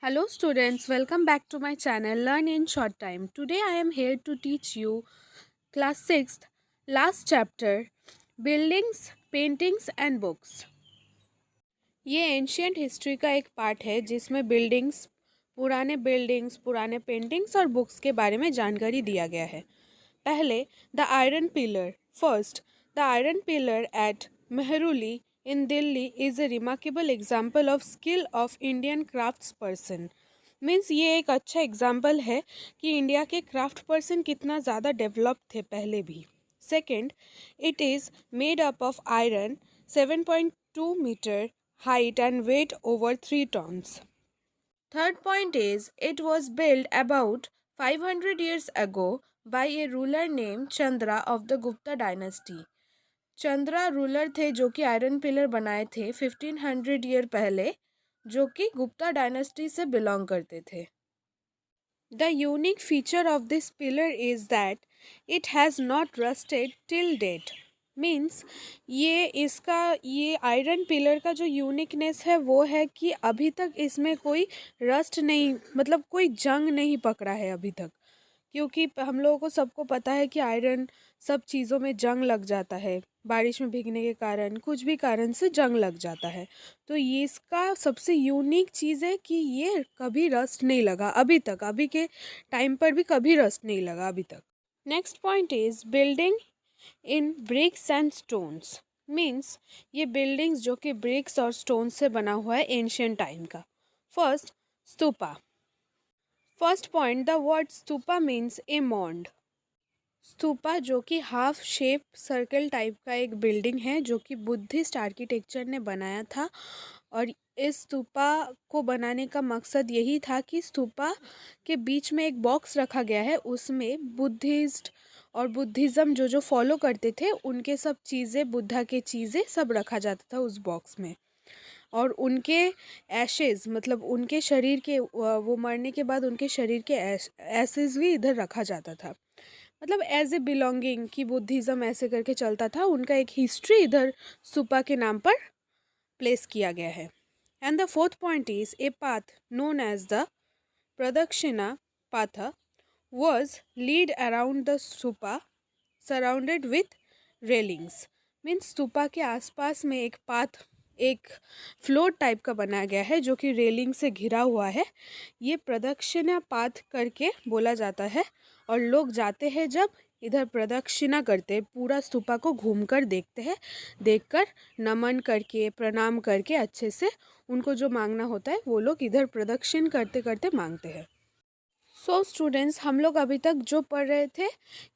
Hello students, welcome back to my channel Learn in Short Time. Today I am here to teach you class 6th last chapter Buildings, Paintings and Books. ये ancient history का एक part है जिसमें buildings, पुराने paintings और books के बारे में जानकारी दिया गया है. पहले the iron pillar. First, the iron pillar at Mehrauli in Delhi is a remarkable example of skill of Indian crafts person. Means ये एक अच्छा एग्जाम्पल है कि इंडिया के क्राफ्ट पर्सन कितना ज़्यादा डेवलप थे पहले भी. Second, it is made up of iron 7.2 metre height and weight over 3 tons. Third point is it was built about 500 years ago by a ruler named Chandra of the Gupta dynasty. Chandra ruler थे जो कि iron pillar बनाए थे 1500 year पहले, जो कि Gupta dynasty से belong करते थे. The unique feature of this pillar is that it has not rusted till date. Means ये आयरन पिलर का जो यूनिकनेस है वो है कि अभी तक इसमें कोई रस्ट नहीं, मतलब कोई जंग नहीं पकड़ा है अभी तक. क्योंकि हम लोगों को सबको पता है कि आयरन सब चीज़ों में जंग लग जाता है, बारिश में भीगने के कारण, कुछ भी कारण से जंग लग जाता है. तो ये इसका सबसे यूनिक चीज़ है कि ये कभी रस्ट नहीं लगा अभी तक, अभी के टाइम पर भी कभी रस्ट नहीं लगा अभी तक. Next point is building in bricks and stones. Means ये बिल्डिंग्स जो कि ब्रिक्स और स्टोन से बना हुआ है एंशियंट टाइम का. First, stupa. First point, the word stupa means a mound. Stupa जो कि हाफ शेप सर्कल टाइप का एक बिल्डिंग है जो कि बुद्धिस्ट आर्किटेक्चर ने बनाया था. और इस स्तूपा को बनाने का मकसद यही था कि स्तूपा के बीच में एक बॉक्स रखा गया है, उसमें बुद्धिस्ट और बुद्धिज़्म जो जो फॉलो करते थे उनके सब चीज़ें, बुद्धा के चीज़ें सब रखा जाता था उस बॉक्स में. और उनके एशेज़, मतलब उनके शरीर के वो मरने के बाद उनके शरीर के एशेज़ भी इधर रखा जाता था. मतलब एज ए बिलोंगिंग कि बुद्धिज़्म ऐसे करके चलता था, उनका एक हिस्ट्री इधर सुपा के नाम पर प्लेस किया गया है. And the fourth point is a path known as the pradakshina path was lead around the stupa surrounded with railings. Means stupa के आसपास में एक पाथ, एक फ्लोर टाइप का बनाया गया है जो कि रेलिंग से घिरा हुआ है. ये प्रदक्षिणा पाथ करके बोला जाता है और लोग जाते हैं जब इधर प्रदक्षिणा करते हैं, पूरा स्तूपा को घूमकर देखते हैं, देखकर नमन करके प्रणाम करके अच्छे से उनको जो मांगना होता है वो लोग इधर प्रदक्षिण करते करते मांगते हैं. सो स्टूडेंट्स, हम लोग अभी तक जो पढ़ रहे थे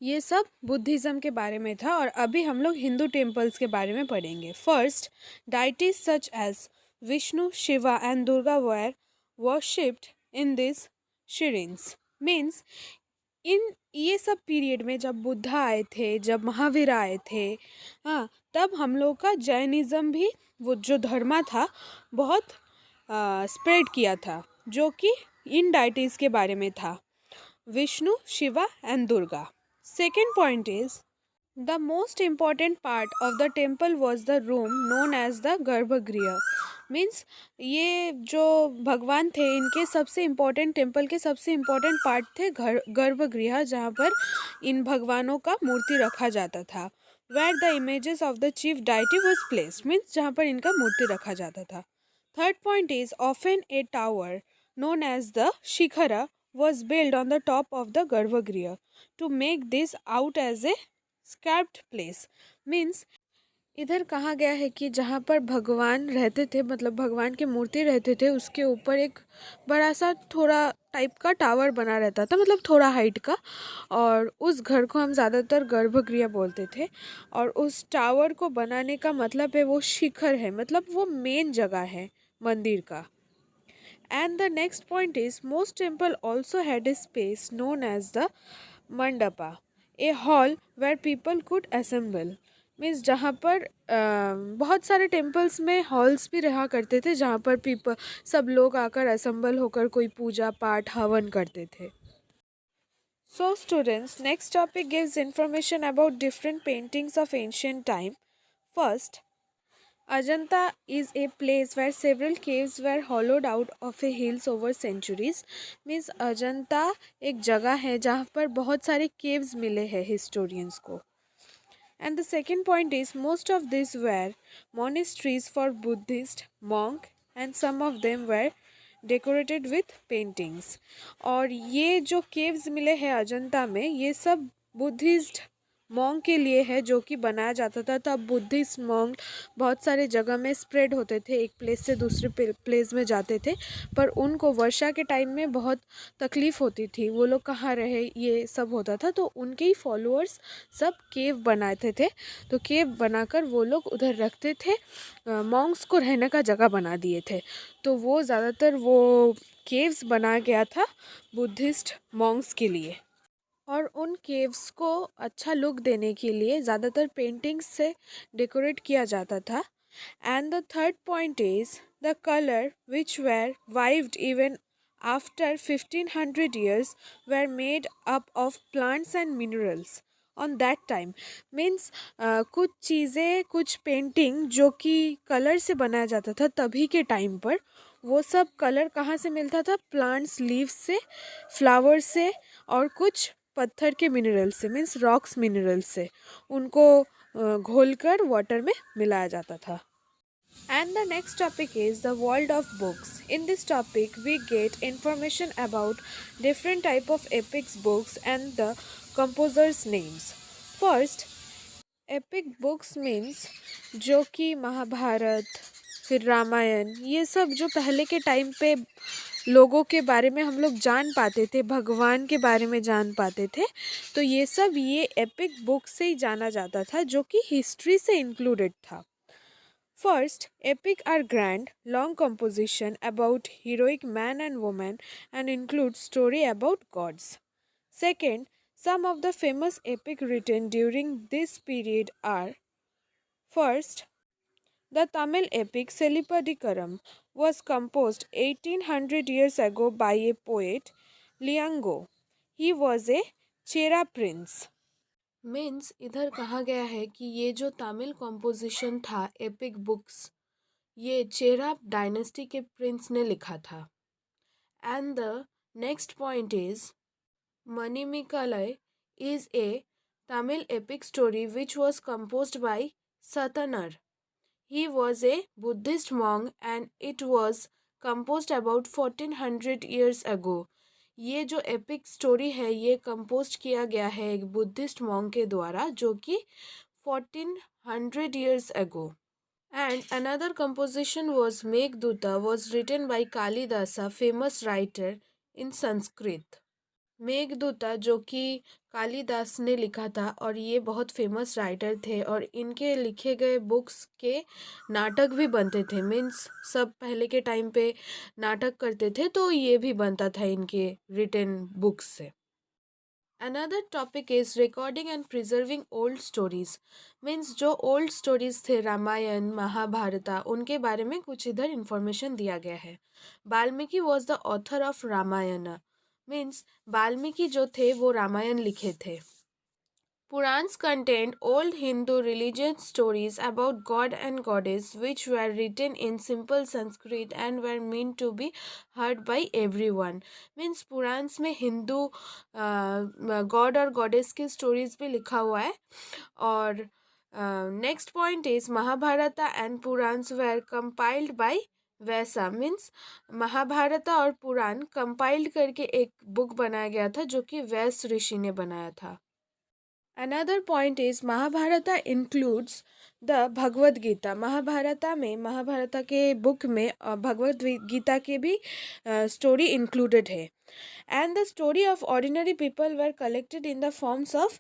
ये सब बुद्धिज़्म के बारे में था और अभी हम लोग हिंदू टेम्पल्स के बारे में पढ़ेंगे. First, deities such as Vishnu, Shiva and Durga were worshipped in this shrines. Means in ये सब पीरियड में जब बुद्धा आए थे, जब महावीर आए थे, हाँ, तब हम लोग का जैनिज़्म भी, वो जो धर्मा था, बहुत स्प्रेड किया था, जो कि इन डाइटीज़ के बारे में था, Vishnu, Shiva and Durga. Second point is the most important part of the temple was the room known as the garbhagriha. Means ये जो भगवान थे इनके सबसे इम्पोर्टेंट, टेम्पल के सबसे इम्पोर्टेंट पार्ट थे गर्भगृह, जहाँ पर इन भगवानों का मूर्ति रखा जाता था. Where the images of the chief deity was placed. Means जहाँ पर इनका मूर्ति रखा जाता था. Third point is often a tower known as the Shikhara was built on the top of the Garbhagriha to make this out as a scarped place. Means इधर कहा गया है कि जहाँ पर भगवान रहते थे, मतलब भगवान की मूर्ति रहते थे, उसके ऊपर एक बड़ा सा थोड़ा टाइप का टावर बना रहता था, मतलब थोड़ा हाइट का, और उस घर को हम ज़्यादातर गर्भगृह बोलते थे. और उस टावर को बनाने का मतलब है वो शिखर है, मतलब वो मेन जगह है मंदिर का. And the next point is most temple also had a space known as the mandapa, a hall where people could assemble. Means जहाँ पर बहुत सारे टेम्पल्स में हॉल्स भी रहा करते थे जहाँ पर पीपल, सब लोग आकर असेंबल होकर कोई पूजा पाठ हवन करते थे. So students, next topic gives information about different paintings of ancient time. First, Ajanta is a place where several caves were hollowed out of a hills over centuries. Means Ajanta एक जगह है जहाँ पर बहुत सारे caves मिले हैं historians को. And the second point is most of these were monasteries for Buddhist monk and some of them were decorated with paintings. और ये जो caves मिले हैं अजंता में ये सब बुद्धिस्ट मॉन्क के लिए है जो कि बनाया जाता था. तब बुद्धिस्ट मॉन्क बहुत सारे जगह में स्प्रेड होते थे, एक प्लेस से दूसरे प्लेस में जाते थे, पर उनको वर्षा के टाइम में बहुत तकलीफ़ होती थी, वो लोग कहाँ रहे ये सब होता था. तो उनके ही फॉलोअर्स सब केव बनाते थे. तो केव बनाकर वो लोग उधर रखते थे, मॉन्क्स को रहने का जगह बना दिए थे. तो वो ज़्यादातर वो केव्स बनाया गया था बुद्धिस्ट मॉन्क्स के लिए. और उन केव्स को अच्छा लुक देने के लिए ज़्यादातर पेंटिंग्स से डेकोरेट किया जाता था. And the third point is the colour which were vivid even after 1500 years were made up of plants and minerals on that time. Means कुछ चीज़ें, कुछ पेंटिंग जो कि कलर से बनाया जाता था तभी के टाइम पर, वो सब कलर कहाँ से मिलता था? प्लांट्स लीव्स से, फ्लावर से और कुछ पत्थर के मिनरल से, मीन्स रॉक्स मिनरल से उनको घोलकर वाटर में मिलाया जाता था. And the next topic is the world of books. In this topic, we get information about different type of epics books and the composers' names. First, epic books means जो कि महाभारत, फिर रामायण, ये सब जो पहले के टाइम पे लोगों के बारे में हम लोग जान पाते थे, भगवान के बारे में जान पाते थे, तो ये सब ये एपिक बुक से ही जाना जाता था जो कि हिस्ट्री से इंक्लूडेड था. First, epic are grand, long composition about heroic man and woman and include story about gods. Second, some of the famous epic written during this period are: first, the Tamil epic Selipatikaram was composed 1800 years ago by a poet, Liango. He was a Chera prince. Means इधर कहा गया है कि ये जो Tamil composition था epic books, ये Chera dynasty के प्रिंस ने लिखा था. And the next point is Manimekalai is a Tamil epic story which was composed by Sattanar. He was a Buddhist monk and it was composed about 1400 years ago. ये जो एपिक स्टोरी है ये compose किया गया है एक बुद्धिस्ट मॉन्क के द्वारा जो कि 1400 years ago. And another composition was Meghdutta was written by Kalidasa, famous writer in Sanskrit. मेघदूता जो कि कालिदास ने लिखा था और ये बहुत फेमस राइटर थे और इनके लिखे गए बुक्स के नाटक भी बनते थे. मीन्स सब पहले के टाइम पे नाटक करते थे तो ये भी बनता था इनके रिटन बुक्स से. Another topic is recording and preserving old stories. Means जो ओल्ड स्टोरीज थे रामायण महाभारता उनके बारे में कुछ इधर इंफॉर्मेशन दिया गया है. Valmiki was the author of Ramayana. Means Valmiki जो थे वो रामायण लिखे थे. Purans contained old Hindu religious stories about god and goddess which were written in simple Sanskrit and were meant to be heard by everyone. Means Puranas में Hindu god और goddess की stories भी लिखा हुआ है. और next point is Mahabharata and Puranas were compiled by Vyasa. Means Mahabharata और Purana compiled करके एक बुक बनाया गया था जो कि वैस ऋषि ने बनाया था. Another point is Mahabharata includes the Bhagavad Gita. महाभारता में महाभारता के बुक में भगवद गीता के भी स्टोरी इंक्लूडेड है. And the story of ordinary people were collected in the forms of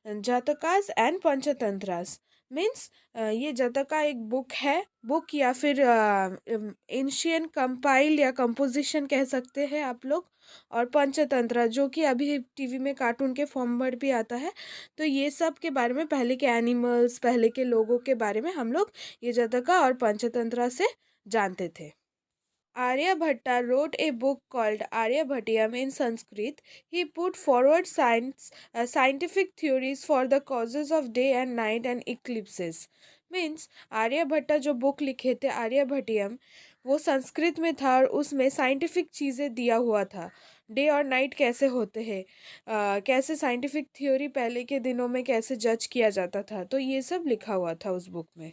Jatakas and Panchatantras. Means ये जातका एक बुक है, बुक या फिर एंशियन कंपाइल या कंपोजिशन कह सकते हैं आप लोग, और पंचतंत्र जो कि अभी टीवी में कार्टून के फॉर्म पर भी आता है. तो ये सब के बारे में पहले के एनिमल्स, पहले के लोगों के बारे में हम लोग ये जातका और पंचतंत्र से जानते थे. Aryabhatta wrote a book called Aryabhatyam in Sanskrit. He put forward scientific theories for the causes of day and night and eclipses. Means Aryabhata जो बुक लिखे थे आर्यभट्टियम, वो संस्कृत में था और उसमें साइंटिफिक चीज़ें दिया हुआ था। डे और नाइट कैसे होते हैं, कैसे साइंटिफिक थ्योरी पहले के दिनों में कैसे जज किया जाता था, तो ये सब लिखा हुआ था उस बुक में।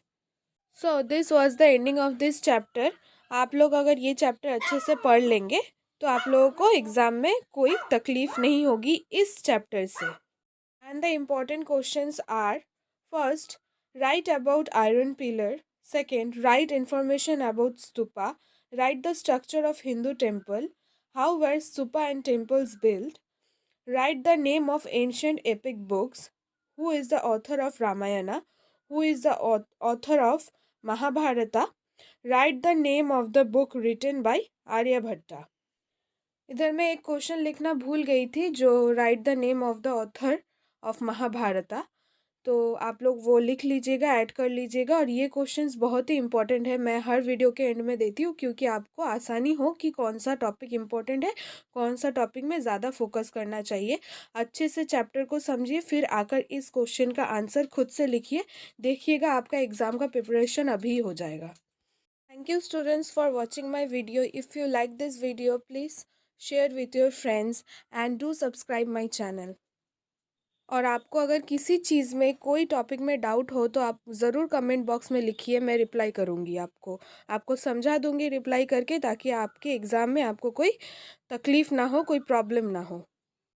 So this was the ending of this chapter. आप लोग अगर ये चैप्टर अच्छे से पढ़ लेंगे तो आप लोगों को एग्ज़ाम में कोई तकलीफ नहीं होगी इस चैप्टर से। And the important questions are: first, write about iron pillar; second, write information about stupa; write the structure of Hindu temple; how were stupa and temples build; write the name of ancient epic books; who is the author of Ramayana; who is the author of Mahabharata; write the name of the book written by Aryabhatta। इधर मैं एक question लिखना भूल गई थी, जो right the name of the author of Mahabharata, तो आप लोग वो लिख लीजिएगा, ऐड कर लीजिएगा। और ये क्वेश्चंस बहुत ही इंपॉर्टेंट है, मैं हर वीडियो के एंड में देती हूँ क्योंकि आपको आसानी हो कि कौन सा टॉपिक इंपॉर्टेंट है, कौन सा टॉपिक में ज़्यादा फोकस करना चाहिए। अच्छे से चैप्टर को समझिए, फिर आकर इस क्वेश्चन का आंसर खुद से लिखिए, देखिएगा आपका एग्ज़ाम का प्रिपरेशन अभी हो जाएगा। Thank you students for watching my video. If you like this video, please share with your friends and do subscribe my channel. और आपको अगर किसी चीज़ में कोई टॉपिक में डाउट हो तो आप ज़रूर कमेंट बॉक्स में लिखिए, मैं रिप्लाई करूँगी आपको समझा दूँगी रिप्लाई करके, ताकि आपके एग्ज़ाम में आपको कोई तकलीफ़ ना हो, कोई प्रॉब्लम ना हो।